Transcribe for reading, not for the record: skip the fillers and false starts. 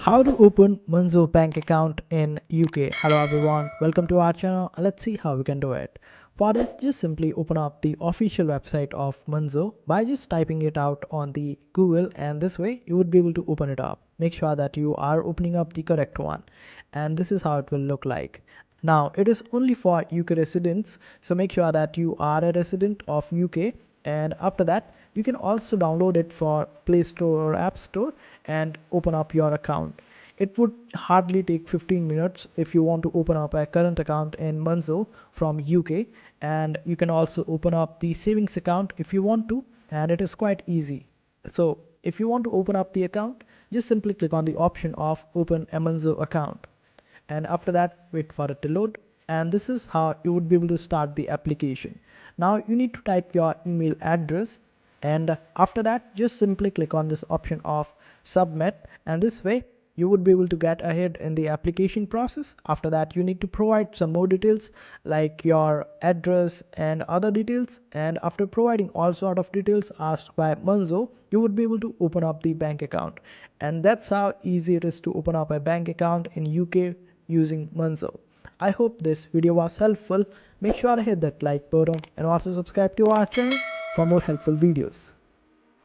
How to open Monzo bank account in UK. Hello everyone, welcome to our channel. Let's see how we can do it. For this, just simply open up the official website of Monzo by just typing it out on the Google, and this way you would be able to open it up. Make sure that you are opening up the correct one, and this is how it will look like. Now it is only for UK residents, so make sure that you are a resident of UK, and after that you can also download it for Play Store or App Store and open up your account. It would hardly take 15 minutes if you want to open up a current account in Monzo from UK, and you can also open up the savings account if you want to, and it is quite easy. So if you want to open up the account, just simply click on the option of open a Monzo account, and after that wait for it to load, and this is how you would be able to start the application. Now you need to type your email address, and after that just simply click on this option of submit, and this way you would be able to get ahead in the application process. After that you need to provide some more details like your address and other details, and after providing all sort of details asked by Monzo, you would be able to open up the bank account. And that's how easy it is to open up a bank account in UK using Monzo. I hope this video was helpful. Make sure to hit that like button and also subscribe to our channel for more helpful videos.